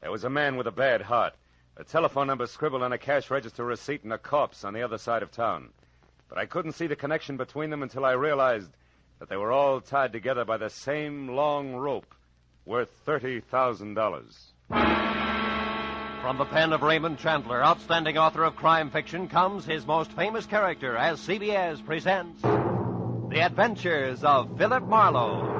There was a man with a bad heart, a telephone number scribbled on a cash register receipt, and a corpse on the other side of town. But I couldn't see the connection between them until I realized that they were all tied together by the same long rope worth $30,000. From the pen of Raymond Chandler, outstanding author of crime fiction, comes his most famous character as CBS presents The Adventures of Phillip Marlow.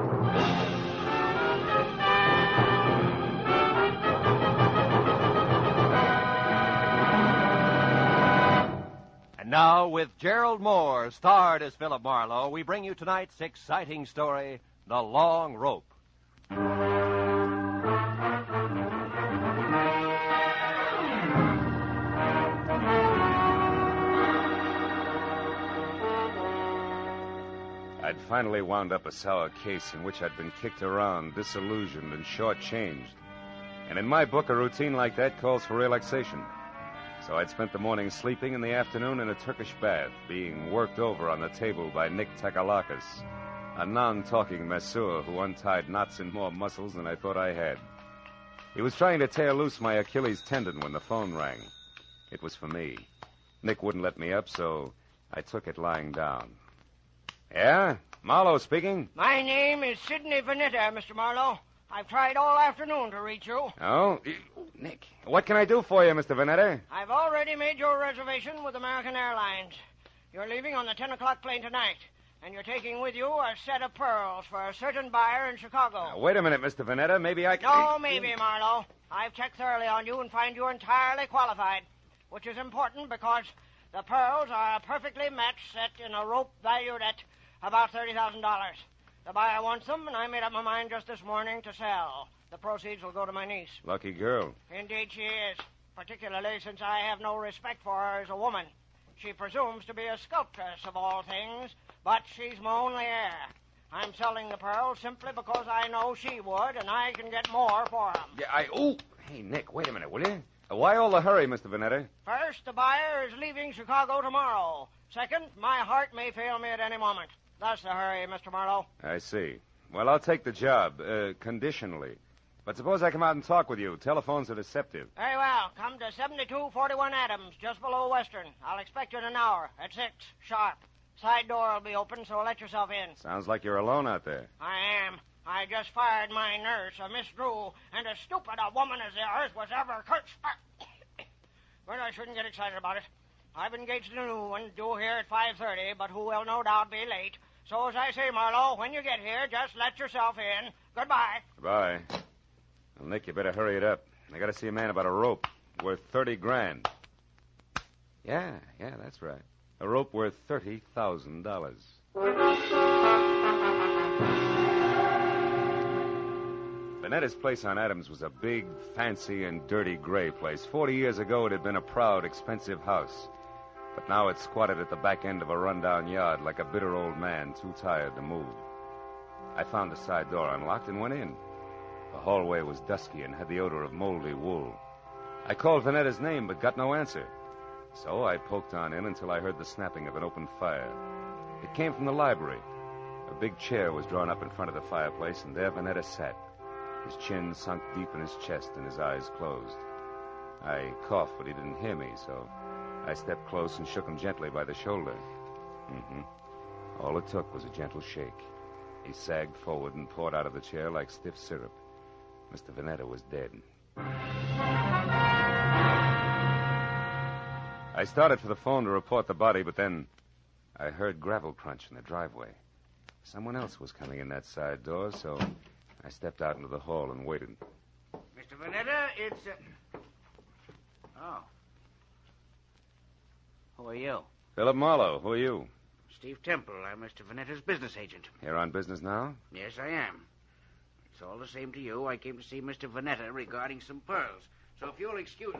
And now, with Gerald Moore, starred as Phillip Marlowe, we bring you tonight's exciting story, The Long Rope. I'd finally wound up a sour case in which I'd been kicked around, disillusioned, and shortchanged. And in my book, a routine like that calls for relaxation. So I'd spent the morning sleeping and the afternoon in a Turkish bath, being worked over on the table by Nick Takalakis, a non-talking masseur who untied knots in more muscles than I thought I had. He was trying to tear loose my Achilles tendon when the phone rang. It was for me. Nick wouldn't let me up, so I took it lying down. Yeah? Marlowe speaking? My name is Sidney Vanetta, Mr. Marlowe. I've tried all afternoon to reach you. Oh? Nick, what can I do for you, Mr. Vanetta? I've already made your reservation with American Airlines. You're leaving on the 10 o'clock plane tonight, and you're taking with you a set of pearls for a certain buyer in Chicago. Now, wait a minute, Mr. Vanetta. Maybe I can... No, maybe, Marlowe. I've checked thoroughly on you and find you entirely qualified, which is important because the pearls are a perfectly matched set in a rope valued at about $30,000. The buyer wants them, and I made up my mind just this morning to sell. The proceeds will go to my niece. Lucky girl. Indeed she is, particularly since I have no respect for her as a woman. She presumes to be a sculptress of all things, but she's my only heir. I'm selling the pearls simply because I know she would, and I can get more for them. Yeah, Hey, Nick, wait a minute, will you? Why all the hurry, Mr. Vanetta? First, the buyer is leaving Chicago tomorrow. Second, my heart may fail me at any moment. That's the hurry, Mr. Marlowe. I see. Well, I'll take the job, conditionally. But suppose I come out and talk with you. Telephones are deceptive. Very well. Come to 7241 Adams, just below Western. I'll expect you in an hour, at 6, sharp. Side door will be open, so let yourself in. Sounds like you're alone out there. I am. I just fired my nurse, a Miss Drew, and as stupid a woman as the earth was ever cursed. But I shouldn't get excited about it. I've engaged a new one, due here at 5:30, but who will no doubt be late. So, as I say, Marlowe, when you get here, just let yourself in. Goodbye. Goodbye. Well, Nick, you better hurry it up. I got to see a man about a rope worth $30,000. Yeah, that's right. A rope worth $30,000. Vanetta's place on Adams was a big, fancy, and dirty gray place. 40 years ago, it had been a proud, expensive house. But now it squatted at the back end of a rundown yard like a bitter old man too tired to move. I found the side door unlocked and went in. The hallway was dusky and had the odor of moldy wool. I called Vanetta's name but got no answer. So I poked on in until I heard the snapping of an open fire. It came from the library. A big chair was drawn up in front of the fireplace, and there Vanetta sat, his chin sunk deep in his chest and his eyes closed. I coughed, but he didn't hear me, so I stepped close and shook him gently by the shoulder. All it took was a gentle shake. He sagged forward and poured out of the chair like stiff syrup. Mr. Vanetta was dead. I started for the phone to report the body, but then I heard gravel crunch in the driveway. Someone else was coming in that side door, so I stepped out into the hall and waited. Mr. Vanetta, it's... Oh. Who are you? Phillip Marlowe. Who are you? Steve Temple. I'm Mr. Vanetta's business agent. Here on business now? Yes, I am. It's all the same to you. I came to see Mr. Vanetta regarding some pearls. So if you'll excuse...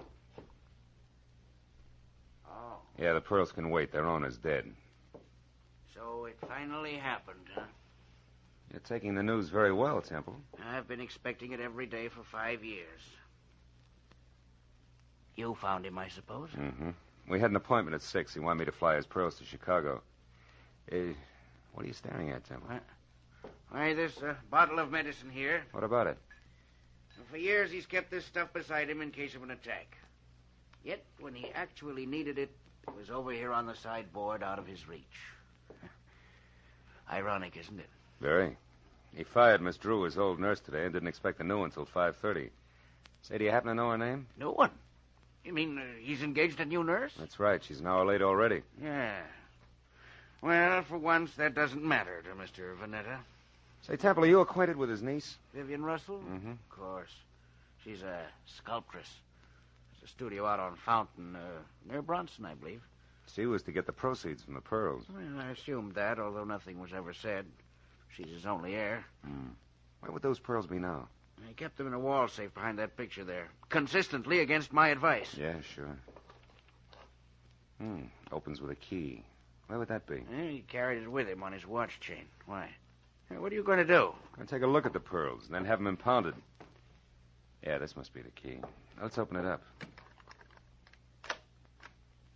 Oh. Yeah, the pearls can wait. Their owner's dead. So it finally happened, huh? You're taking the news very well, Temple. I've been expecting it every day for 5 years. You found him, I suppose? Mm-hmm. We had an appointment at 6. He wanted me to fly his pearls to Chicago. What are you staring at, Temple? Why, there's a bottle of medicine here. What about it? For years, he's kept this stuff beside him in case of an attack. Yet, when he actually needed it, it was over here on the sideboard out of his reach. Ironic, isn't it? Very. He fired Miss Drew, his old nurse, today and didn't expect the new one until 5:30. Say, do you happen to know her name? No one. You mean he's engaged a new nurse? That's right. She's an hour late already. Yeah. Well, for once, that doesn't matter to Mr. Vanetta. Say, Temple, are you acquainted with his niece? Vivian Russell? Mm-hmm. Of course. She's a sculptress. There's a studio out on Fountain, near Bronson, I believe. She was to get the proceeds from the pearls. Well, I assumed that, although nothing was ever said. She's his only heir. Where would those pearls be now? I kept them in a wall safe behind that picture there, consistently against my advice. Yeah, sure. Opens with a key. Where would that be? He carried it with him on his watch chain. Why? What are you going to do? I'm going to take a look at the pearls and then have them impounded. Yeah, this must be the key. Let's open it up.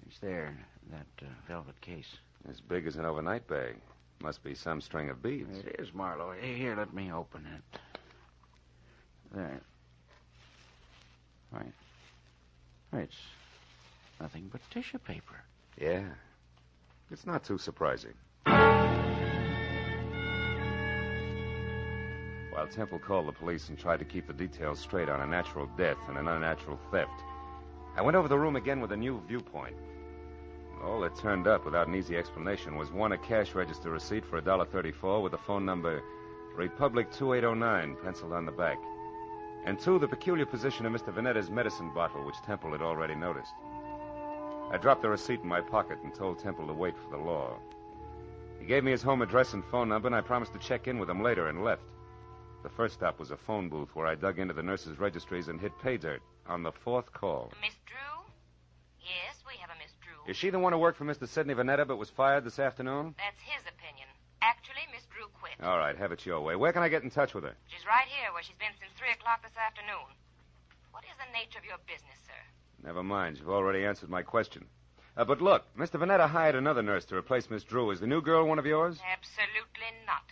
It's there, that velvet case. As big as an overnight bag. Must be some string of beads. It is, Marlowe. Here, let me open it. There. Right. It's nothing but tissue paper. Yeah. It's not too surprising. While Temple called the police and tried to keep the details straight on a natural death and an unnatural theft, I went over the room again with a new viewpoint. All that turned up without an easy explanation was one, a cash register receipt for $1.34 with the phone number Republic 2809 penciled on the back. And two, the peculiar position of Mr. Vanetta's medicine bottle, which Temple had already noticed. I dropped the receipt in my pocket and told Temple to wait for the law. He gave me his home address and phone number, and I promised to check in with him later and left. The first stop was a phone booth where I dug into the nurses' registries and hit pay dirt on the fourth call. Miss Drew? Yes, we have a Miss Drew. Is she the one who worked for Mr. Sidney Vanetta but was fired this afternoon? That's his opinion. Actually, Miss Drew quit. All right, have it your way. Where can I get in touch with her? She's right here where she's been since 3 o'clock this afternoon. What is the nature of your business, sir? Never mind. You've already answered my question. But look, Mr. Vanetta hired another nurse to replace Miss Drew. Is the new girl one of yours? Absolutely not.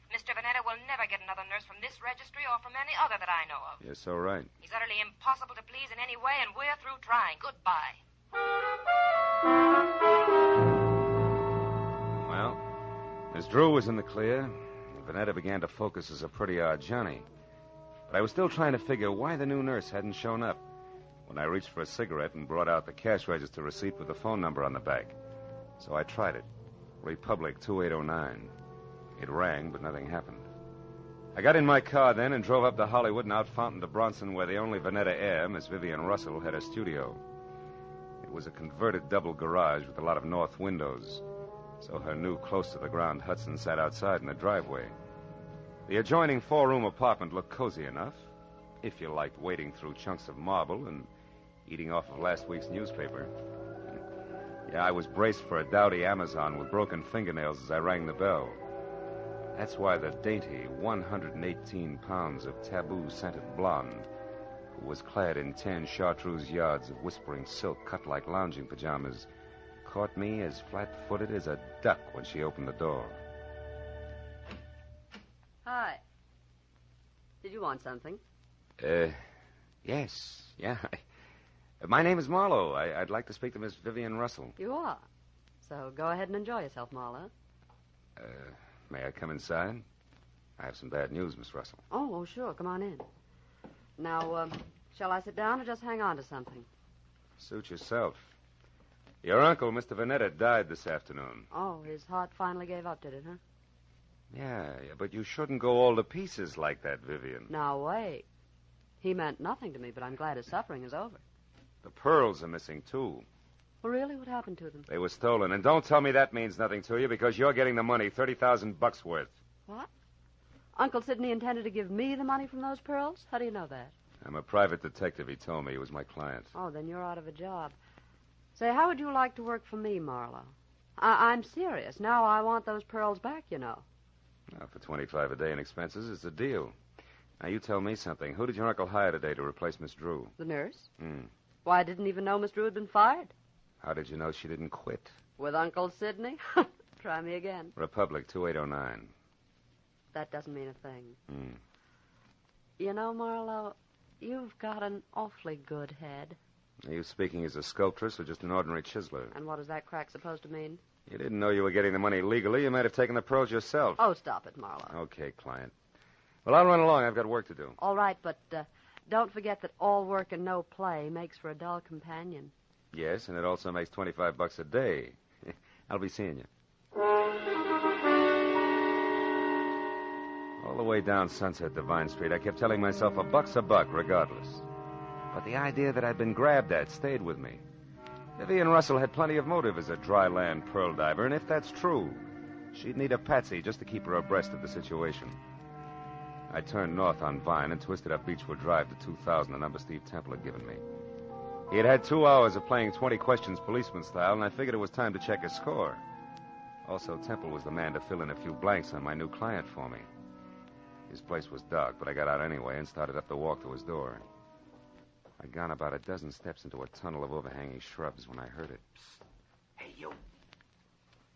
Mr. Vanetta will never get another nurse from this registry or from any other that I know of. You're so right. He's utterly impossible to please in any way, and we're through trying. Goodbye. Well, Miss Drew was in the clear, and Vanetta began to focus as a pretty odd Johnny. But I was still trying to figure why the new nurse hadn't shown up when I reached for a cigarette and brought out the cash register receipt with the phone number on the back. So I tried it. Republic 2809. It rang, but nothing happened. I got in my car then and drove up to Hollywood and out Fountain to Bronson, where the only Vanetta heir, Miss Vivian Russell, had a studio. It was a converted double garage with a lot of north windows, so her new close-to-the-ground Hudson sat outside in the driveway. The adjoining four-room apartment looked cozy enough, if you liked wading through chunks of marble and eating off of last week's newspaper. Yeah, I was braced for a dowdy Amazon with broken fingernails as I rang the bell. That's why the dainty 118 pounds of taboo-scented blonde, who was clad in 10 chartreuse yards of whispering silk cut like lounging pajamas, caught me as flat-footed as a duck when she opened the door. Hi. Did you want something? Yes. Yeah. My name is Marlowe. I'd like to speak to Miss Vivian Russell. You are. So go ahead and enjoy yourself, Marlowe. May I come inside? I have some bad news, Miss Russell. Oh, sure. Come on in. Now, shall I sit down or just hang on to something? Suit yourself. Your uncle, Mr. Vanetta, died this afternoon. Oh, his heart finally gave up, did it, huh? Yeah, but you shouldn't go all to pieces like that, Vivian. Now, wait. He meant nothing to me, but I'm glad his suffering is over. The pearls are missing, too. Well, really? What happened to them? They were stolen. And don't tell me that means nothing to you, because you're getting the money, $30,000 worth. What? Uncle Sidney intended to give me the money from those pearls? How do you know that? I'm a private detective. He told me he was my client. Oh, then you're out of a job. Say, how would you like to work for me, Marlowe? I'm serious. Now I want those pearls back, you know. Now, for $25 a day in expenses, it's a deal. Now, you tell me something. Who did your uncle hire today to replace Miss Drew? The nurse? Why, I didn't even know Miss Drew had been fired. How did you know she didn't quit? With Uncle Sidney? Try me again. Republic 2809. That doesn't mean a thing. You know, Marlowe, You've got an awfully good head. Are you speaking as a sculptress or just an ordinary chiseler? And what is that crack supposed to mean? You didn't know you were getting the money legally. You might have taken the pearls yourself. Oh, stop it, Marlowe. Okay, client. Well, I'll run along. I've got work to do. All right, but don't forget that all work and no play makes for a dull companion. Yes, and it also makes $25 a day. I'll be seeing you. All the way down Sunset Divine Street, I kept telling myself a buck's a buck, regardless. But the idea that I'd been grabbed at stayed with me. Vivian Russell had plenty of motive as a dry land pearl diver, and if that's true, she'd need a patsy just to keep her abreast of the situation. I turned north on Vine and twisted up Beechwood Drive to 2000, the number Steve Temple had given me. He had had 2 hours of playing 20 questions policeman style, and I figured it was time to check his score. Also, Temple was the man to fill in a few blanks on my new client for me. His place was dark, but I got out anyway and started up the walk to his door. I'd gone about a dozen steps into a tunnel of overhanging shrubs when I heard it. Psst. Hey, you.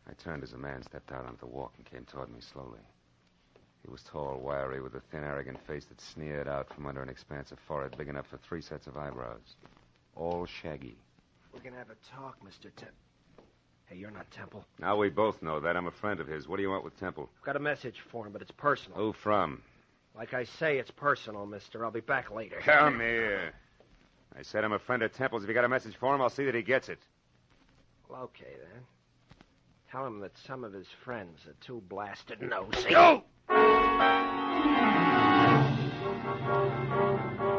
I turned as a man stepped out onto the walk and came toward me slowly. He was tall, wiry, with a thin, arrogant face that sneered out from under an expansive forehead big enough for 3 sets of eyebrows. All shaggy. We're going to have a talk, Mr. Temple. Hey, you're not Temple. Now we both know that. I'm a friend of his. What do you want with Temple? I've got a message for him, but it's personal. Who from? Like I say, it's personal, mister. I'll be back later. Come here. I said I'm a friend of Temple's. If you got a message for him, I'll see that he gets it. Well, okay, then. Tell him that some of his friends are too blasted nosy. Go! The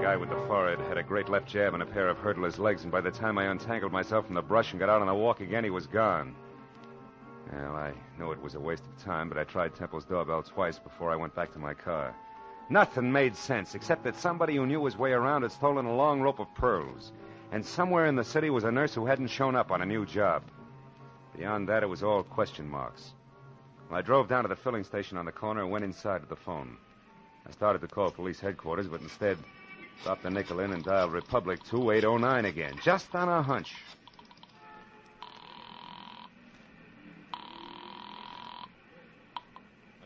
guy with the forehead had a great left jab and a pair of hurdler's legs, and by the time I untangled myself from the brush and got out on the walk again, he was gone. Well, I knew it was a waste of time, but I tried Temple's doorbell twice before I went back to my car. Nothing made sense, except that somebody who knew his way around had stolen a long rope of pearls. And somewhere in the city was a nurse who hadn't shown up on a new job. Beyond that, it was all question marks. Well, I drove down to the filling station on the corner and went inside to the phone. I started to call police headquarters, but instead dropped the nickel in and dialed Republic 2809 again, just on a hunch.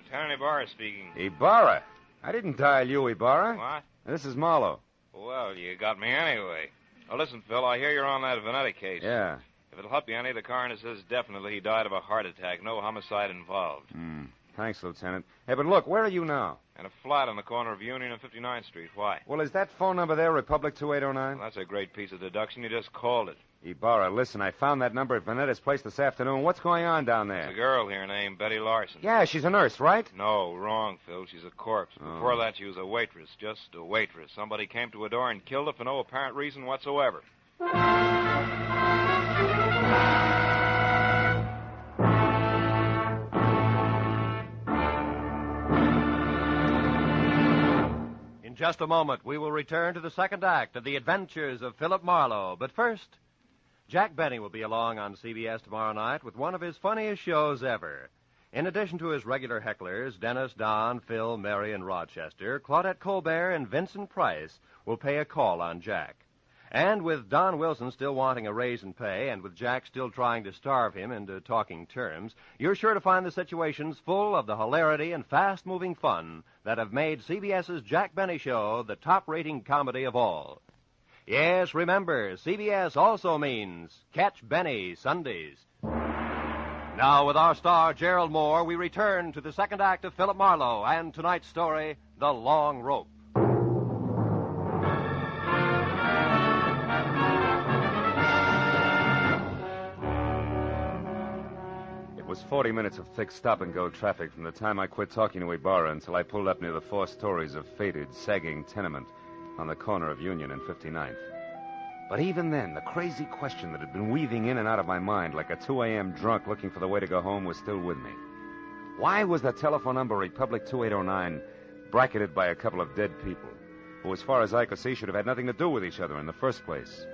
Lieutenant Ibarra speaking. Ibarra? I didn't dial you, Ibarra. What? This is Marlowe. Well, you got me anyway. Well, listen, Phil, I hear you're on that Vanetta case. Yeah. If it'll help you any, the coroner says definitely he died of a heart attack. No homicide involved. Thanks, Lieutenant. Hey, but look, where are you now? And a flat on the corner of Union and 59th Street. Why? Well, is that phone number there, Republic 2809? Well, that's a great piece of deduction. You just called it. Ibarra, listen, I found that number at Vanetta's place this afternoon. What's going on down There's there? a girl here named Betty Larson. Yeah, she's a nurse, right? No, wrong, Phil. She's a corpse. Oh. Before that, she was a waitress. Just a waitress. Somebody came to her door and killed her for no apparent reason whatsoever. In just a moment, we will return to the second act of The Adventures of Phillip Marlow. But first, Jack Benny will be along on CBS tomorrow night with one of his funniest shows ever. In addition to his regular hecklers, Dennis, Don, Phil, Mary, and Rochester, Claudette Colbert and Vincent Price will pay a call on Jack. And with Don Wilson still wanting a raise in pay, and with Jack still trying to starve him into talking terms, you're sure to find the situations full of the hilarity and fast-moving fun that have made CBS's Jack Benny Show the top-rating comedy of all. Yes, remember, CBS also means Catch Benny Sundays. Now, with our star, Gerald Moore, we return to the second act of Phillip Marlow and tonight's story, The Long Rope. It was 40 minutes of thick stop-and-go traffic from the time I quit talking to Ibarra until I pulled up near the 4 stories of faded, sagging tenement on the corner of Union and 59th. But even then, the crazy question that had been weaving in and out of my mind like a 2 a.m. drunk looking for the way to go home was still with me. Why was the telephone number Republic 2809 bracketed by a couple of dead people who, as far as I could see, should have had nothing to do with each other in the first place?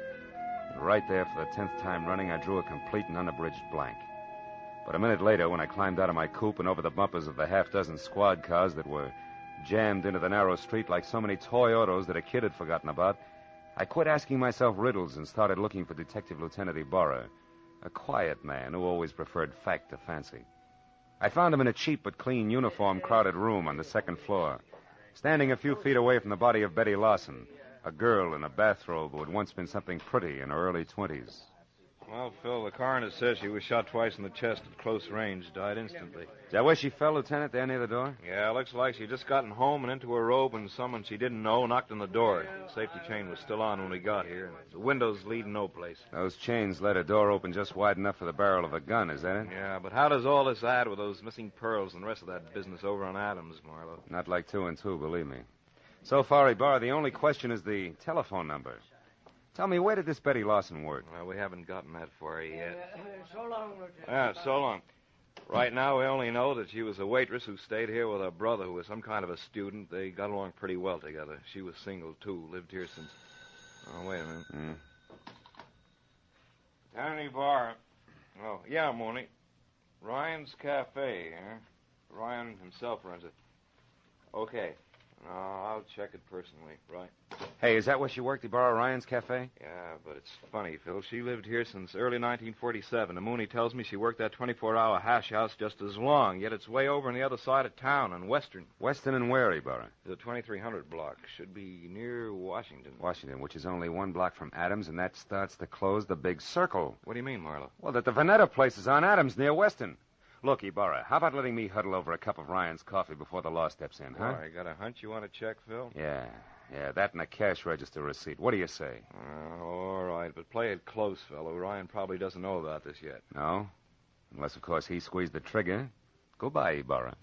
And right there, for the 10th time running, I drew a complete and unabridged blank. But a minute later, when I climbed out of my coupe and over the bumpers of the half-dozen squad cars that were jammed into the narrow street like so many toy autos that a kid had forgotten about, I quit asking myself riddles and started looking for Detective Lieutenant Ibarra, a quiet man who always preferred fact to fancy. I found him in a cheap but clean uniform-crowded room on the second floor, standing a few feet away from the body of Betty Larson, A girl in a bathrobe who had once been something pretty in her early 20s. Well, Phil, the coroner says she was shot twice in the chest at close range, died instantly. Is that where she fell, Lieutenant, there near the door? Yeah, looks like she just gotten home and into her robe and someone she didn't know knocked on the door. The safety chain was still on when we got here. The windows lead no place. Those chains let a door open just wide enough for the barrel of a gun, is that it? Yeah, but how does all this add with those missing pearls and the rest of that business over on Adams, Marlowe? Not like 2 and 2, believe me. So far, Ibarra, the only question is the telephone number. Tell me, where did this Betty Lawson work? Well, we haven't gotten that far yet. So long, Lieutenant. Yeah, so long. Right now, we only know that she was a waitress who stayed here with her brother, who was some kind of a student. They got along pretty well together. She was single, too. Lived here since... Oh, wait a minute. Tiny Bar. Oh, yeah, Mooney. Ryan's Cafe, huh? Ryan himself runs it. Okay. No, I'll check it personally, right? Hey, is that where she worked, Ibarra, Ryan's Cafe? Yeah, but it's funny, Phil. She lived here since early 1947. And Mooney tells me she worked that 24-hour hash house just as long, yet it's way over on the other side of town in Western. Western and where, Ibarra? The 2300 block. Should be near Washington. Washington, which is only 1 block from Adams, and that starts to close the big circle. What do you mean, Marlowe? Well, that the Vanetta place is on Adams near Western. Look, Ibarra, how about letting me huddle over a cup of Ryan's coffee before the law steps in, huh? Oh, you got a hunch you want to check, Phil? Yeah, that and a cash register receipt. What do you say? All right, but play it close, fellow. Ryan probably doesn't know about this yet. No? Unless, of course, he squeezed the trigger. Goodbye, Ibarra.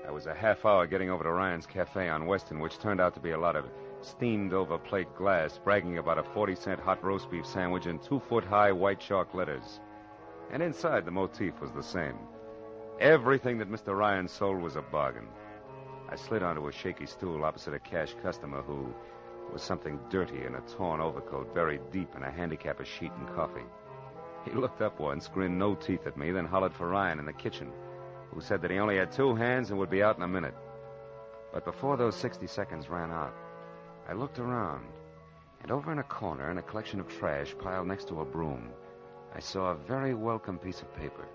I was a half hour getting over to Ryan's Cafe on Western, which turned out to be a lot of steamed-over plate glass, bragging about a 40-cent hot roast beef sandwich in 2-foot-high white chalk letters. And inside, the motif was the same. Everything that Mr. Ryan sold was a bargain. I slid onto a shaky stool opposite a cash customer who was something dirty in a torn overcoat buried deep in a handicapper's sheet and coffee. He looked up once, grinned no teeth at me, then hollered for Ryan in the kitchen, who said that he only had 2 hands and would be out in a minute. But before those 60 seconds ran out, I looked around, and over in a corner, in a collection of trash piled next to a broom, I saw a very welcome piece of paper.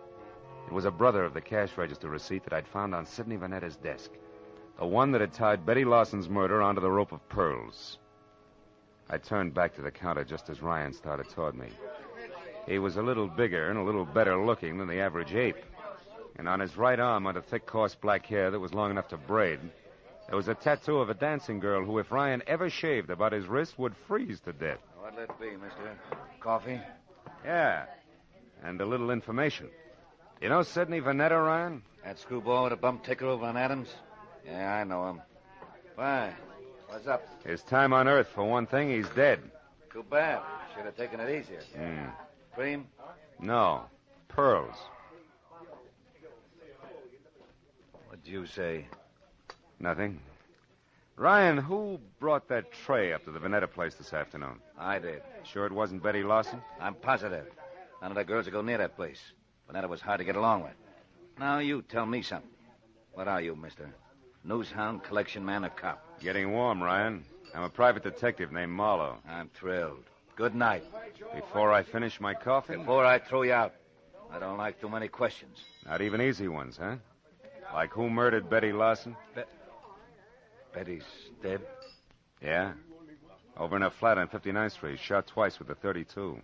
It was a brother of the cash register receipt that I'd found on Sidney Vanetta's desk, the one that had tied Betty Lawson's murder onto the rope of pearls. I turned back to the counter just as Ryan started toward me. He was a little bigger and a little better looking than the average ape, and on his right arm, under thick, coarse black hair that was long enough to braid, there was a tattoo of a dancing girl who, if Ryan ever shaved about his wrist, would freeze to death. What'll it be, mister? Coffee? Yeah, and a little information. You know Sidney Vanetta, Ryan? That screwball with a bump ticker over on Adams? Yeah, I know him. Why? What's up? His time on Earth, for one thing, he's dead. Too bad. Should have taken it easier. Cream? No, pearls. What'd you say? Nothing. Ryan, who brought that tray up to the Vanetta place this afternoon? I did. Sure it wasn't Betty Lawson? I'm positive. None of the girls would go near that place. Vanetta was hard to get along with. Now you tell me something. What are you, mister? Newshound, collection man, or cop? Getting warm, Ryan. I'm a private detective named Marlowe. I'm thrilled. Good night. Before I finish my coffee? Before I throw you out. I don't like too many questions. Not even easy ones, huh? Like who murdered Betty Lawson? Betty's dead? Yeah. Over in her flat on 59th Street, shot twice with a .32.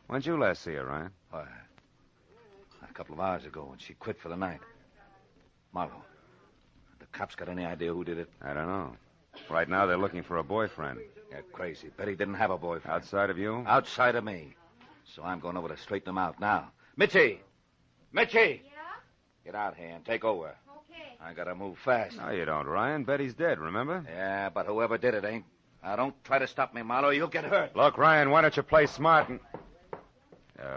When'd you last see her, Ryan? Why, a couple of hours ago when she quit for the night. Marlowe, the cops got any idea who did it? I don't know. Right now they're looking for a boyfriend. You're crazy. Betty didn't have a boyfriend. Outside of you? Outside of me. So I'm going over to straighten them out now. Mitchie! Mitchie! Yeah? Get out here and take over. Okay. I gotta move fast. No, you don't, Ryan. Betty's dead, remember? Yeah, but whoever did it ain't. Now, don't try to stop me, Marlowe. You'll get hurt. Look, Ryan, why don't you play smart and...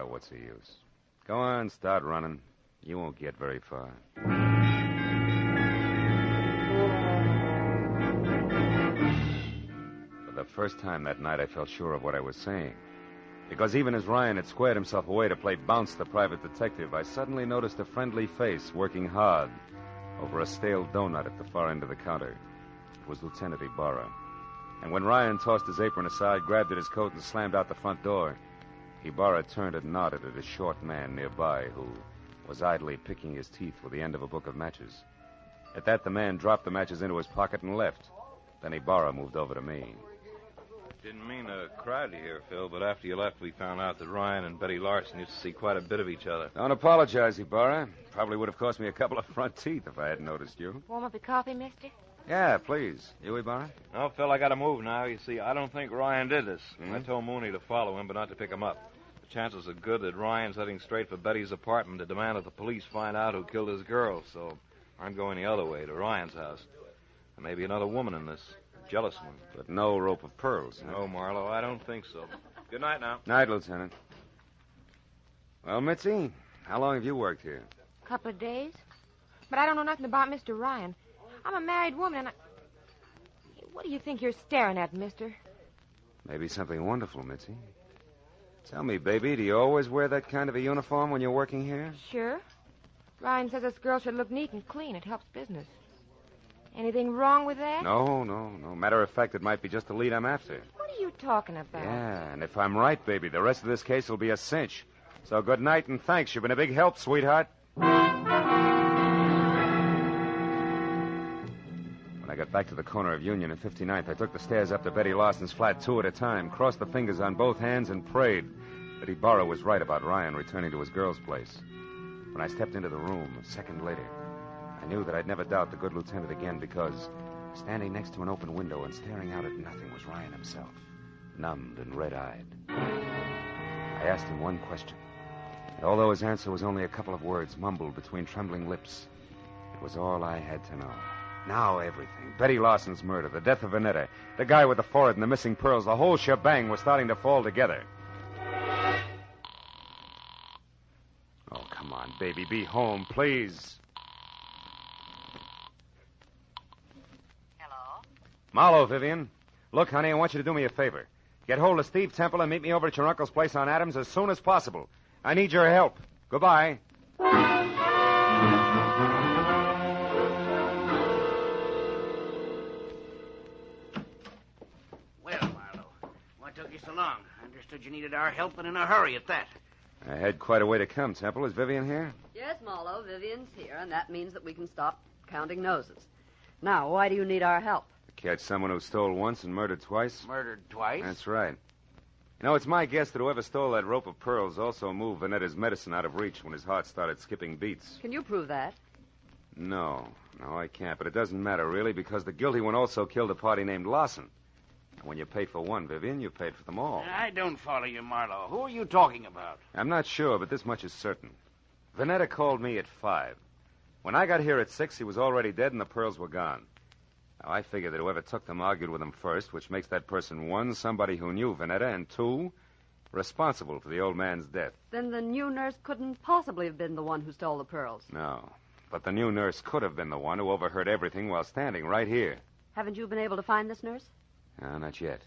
what's the use? Go on, start running. You won't get very far. For the first time that night, I felt sure of what I was saying. Because even as Ryan had squared himself away to play bounce the private detective, I suddenly noticed a friendly face working hard over a stale donut at the far end of the counter. It was Lieutenant Ibarra. And when Ryan tossed his apron aside, grabbed at his coat, and slammed out the front door, Ibarra turned and nodded at a short man nearby who was idly picking his teeth with the end of a book of matches. At that, the man dropped the matches into his pocket and left. Then Ibarra moved over to me. Didn't mean to crowd you here, Phil, but after you left, we found out that Ryan and Betty Larson used to see quite a bit of each other. Don't apologize, Ibarra. Probably would have cost me a couple of front teeth if I hadn't noticed you. Warm up your coffee, mister? Yeah, please. You, Ibarra? No, Phil, I got to move now. You see, I don't think Ryan did this. I told Mooney to follow him, but not to pick him up. The chances are good that Ryan's heading straight for Betty's apartment to demand that the police find out who killed his girl, so I'm going the other way, to Ryan's house. There may be another woman in this. A jealous one. But no rope of pearls. Huh? No, Marlowe, I don't think so. Good night now. Night, Lieutenant. Well, Mitzi, how long have you worked here? A couple of days. But I don't know nothing about Mr. Ryan. I'm a married woman, and What do you think you're staring at, mister? Maybe something wonderful, Mitzi. Tell me, baby, do you always wear that kind of a uniform when you're working here? Sure. Ryan says us girls should look neat and clean. It helps business. Anything wrong with that? No. Matter of fact, it might be just the lead I'm after. What are you talking about? Yeah, and if I'm right, baby, the rest of this case will be a cinch. So good night and thanks. You've been a big help, sweetheart. When I got back to the corner of Union and 59th, I took the stairs up to Betty Larson's flat 2 at a time, crossed the fingers on both hands, and prayed that Ibarra was right about Ryan returning to his girl's place. When I stepped into the room a second later, I knew that I'd never doubt the good lieutenant again because standing next to an open window and staring out at nothing was Ryan himself, numbed and red-eyed. I asked him one question, and although his answer was only a couple of words mumbled between trembling lips, it was all I had to know. Now everything. Betty Larson's murder, the death of Vanetta, the guy with the forehead and the missing pearls, the whole shebang was starting to fall together. Oh, come on, baby. Be home, please. Hello? Marlow, Vivian. Look, honey, I want you to do me a favor. Get hold of Steve Temple and meet me over at your uncle's place on Adams as soon as possible. I need your help. Goodbye. Well, Marlowe, what took you so long? I understood you needed our help and in a hurry at that. I had quite a way to come, Temple. Is Vivian here? Yes, Marlowe, Vivian's here, and that means that we can stop counting noses. Now, why do you need our help? Catch someone who stole once and murdered twice? Murdered twice? That's right. You know, it's my guess that whoever stole that rope of pearls also moved Vanetta's medicine out of reach when his heart started skipping beats. Can you prove that? No, I can't. But it doesn't matter, really, because the guilty one also killed a party named Larson. And when you pay for one, Vivian, you paid for them all. I don't follow you, Marlowe. Who are you talking about? I'm not sure, but this much is certain. Vanetta called me at 5. When I got here at 6, he was already dead and the pearls were gone. Now, I figured that whoever took them argued with him first, which makes that person, 1, somebody who knew Vanetta, and 2, responsible for the old man's death. Then the new nurse couldn't possibly have been the one who stole the pearls. No, but the new nurse could have been the one who overheard everything while standing right here. Haven't you been able to find this nurse? No, not yet.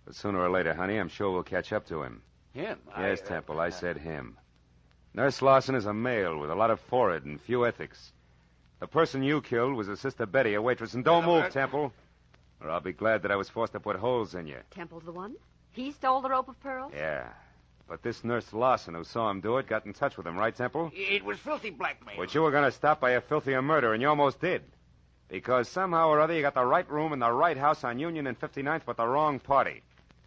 But sooner or later, honey, I'm sure we'll catch up to him. Him? Yes, Temple, I said him. Nurse Larson is a male with a lot of forehead and few ethics. The person you killed was a Sister Betty, a waitress. And don't move, Temple, or I'll be glad that I was forced to put holes in you. Temple's the one? He stole the rope of pearls? Yeah. But this Nurse Larson who saw him do it got in touch with him, right, Temple? It was filthy blackmail. Which you were going to stop by a filthier murder, and you almost did. Because somehow or other you got the right room in the right house on Union and 59th, but the wrong party.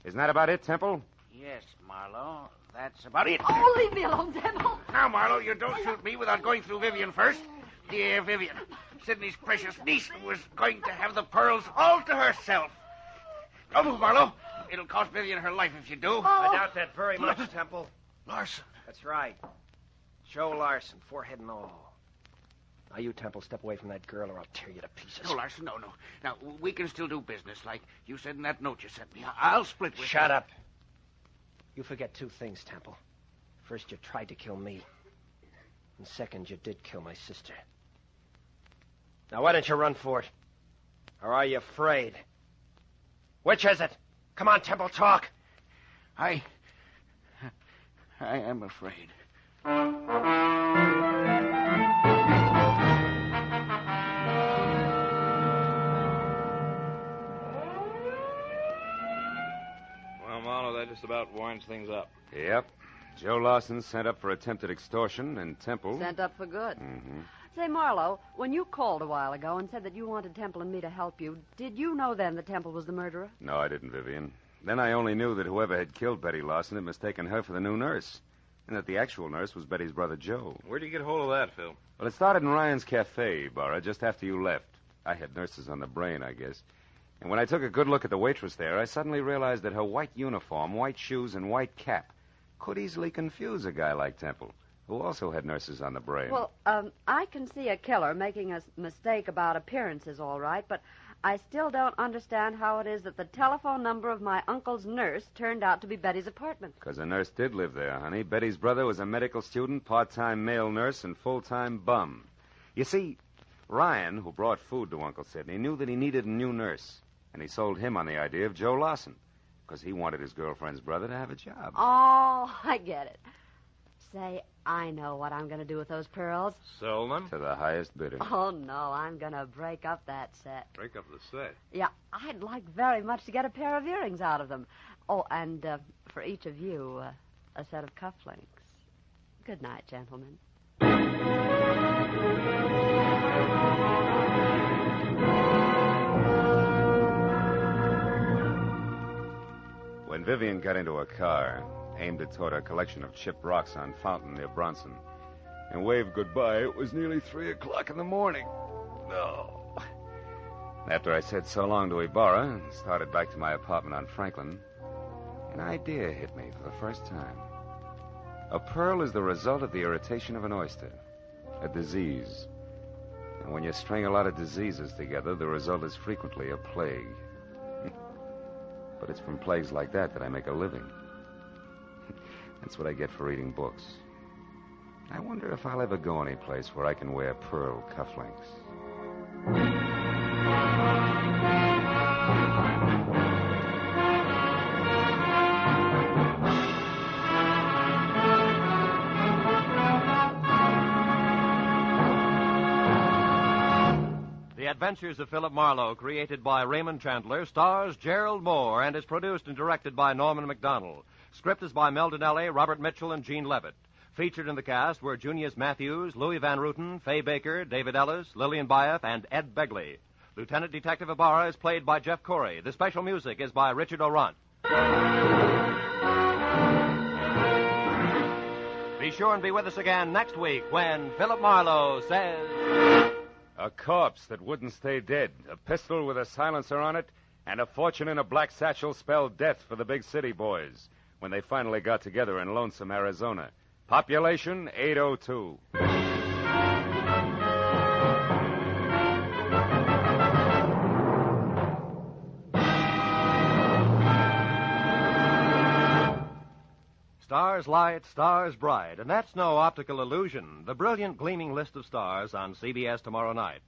Isn't that about it, Temple? Yes, Marlowe. That's about it. Oh, leave me alone, Temple. Now, Marlowe, you don't shoot me without going through Vivian first. Dear Vivian, Sidney's precious niece was going to have the pearls all to herself. Don't move, Marlowe. It'll cost Vivian her life if you do. I doubt that very much, Temple. Larson. That's right. Joe Larson, forehead and all. Now, you, Temple, step away from that girl or I'll tear you to pieces. No, Larson, no. Now, we can still do business like you said in that note you sent me. I'll split with you. Shut up. You forget 2 things, Temple. First, you tried to kill me. And second, you did kill my sister. Now, why don't you run for it? Or are you afraid? Which is it? Come on, Temple, talk. I am afraid. Well, Marlowe, that just about winds things up. Yep. Joe Lawson sent up for attempted extortion, and Temple... Sent up for good. Mm-hmm. Say, Marlowe, when you called a while ago and said that you wanted Temple and me to help you, did you know then that Temple was the murderer? No, I didn't, Vivian. Then I only knew that whoever had killed Betty Lawson had mistaken her for the new nurse, and that the actual nurse was Betty's brother, Joe. Where'd you get hold of that, Phil? Well, it started in Ryan's Cafe, Barra, just after you left. I had nurses on the brain, I guess. And when I took a good look at the waitress there, I suddenly realized that her white uniform, white shoes, and white cap could easily confuse a guy like Temple, who also had nurses on the brain. Well, I can see a killer making a mistake about appearances, all right, but I still don't understand how it is that the telephone number of my uncle's nurse turned out to be Betty's apartment. Because a nurse did live there, honey. Betty's brother was a medical student, part-time male nurse, and full-time bum. You see, Ryan, who brought food to Uncle Sidney, knew that he needed a new nurse, and he sold him on the idea of Joe Lawson, because he wanted his girlfriend's brother to have a job. Oh, I get it. Say, I know what I'm going to do with those pearls. Sell them? To the highest bidder. Oh, no, I'm going to break up that set. Break up the set. Yeah, I'd like very much to get a pair of earrings out of them. Oh, and for each of you, a set of cufflinks. Good night, gentlemen. When Vivian got into a car, aimed it toward a collection of chipped rocks on Fountain near Bronson, and waved goodbye, it was nearly 3 o'clock in the morning. No. After I said so long to Ibarra and started back to my apartment on Franklin, an idea hit me for the first time. A pearl is the result of the irritation of an oyster, a disease. And when you string a lot of diseases together, the result is frequently a plague. But it's from plagues like that I make a living. That's what I get for reading books. I wonder if I'll ever go any place where I can wear pearl cufflinks. The Adventures of Phillip Marlow, created by Raymond Chandler, stars Gerald Moore and is produced and directed by Norman MacDonald. Script is by Mel Donnelly, Robert Mitchell, and Gene Levitt. Featured in the cast were Junius Matthews, Louis Van Ruten, Fay Baker, David Ellis, Lillian Byeth, and Ed Begley. Lieutenant Detective Ibarra is played by Jeff Corey. The special music is by Richard Orant. Be sure and be with us again next week when Phillip Marlow says... A corpse that wouldn't stay dead, a pistol with a silencer on it, and a fortune in a black satchel spelled death for the big city boys when they finally got together in lonesome Arizona. Population 802. Stars light, stars bright, and that's no optical illusion. The brilliant gleaming list of stars on CBS tomorrow night.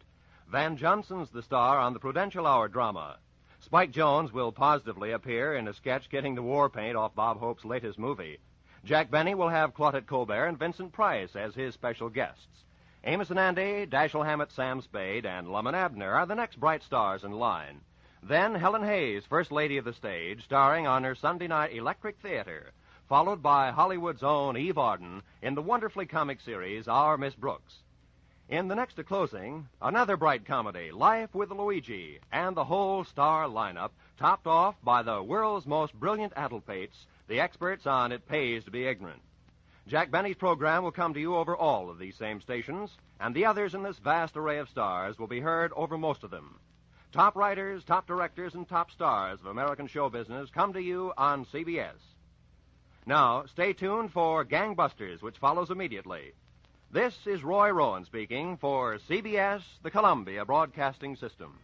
Van Johnson's the star on the Prudential Hour drama. Spike Jones will positively appear in a sketch getting the war paint off Bob Hope's latest movie. Jack Benny will have Claudette Colbert and Vincent Price as his special guests. Amos and Andy, Dashiell Hammett, Sam Spade, and Lum and Abner are the next bright stars in line. Then Helen Hayes, First Lady of the Stage, starring on her Sunday night Electric Theater, followed by Hollywood's own Eve Arden in the wonderfully comic series Our Miss Brooks. In the next to closing, another bright comedy, Life with Luigi, and the whole star lineup, topped off by the world's most brilliant addlepates, the experts on It Pays to Be Ignorant. Jack Benny's program will come to you over all of these same stations, and the others in this vast array of stars will be heard over most of them. Top writers, top directors, and top stars of American show business come to you on CBS. Now, stay tuned for Gangbusters, which follows immediately. This is Roy Rowan speaking for CBS, the Columbia Broadcasting System.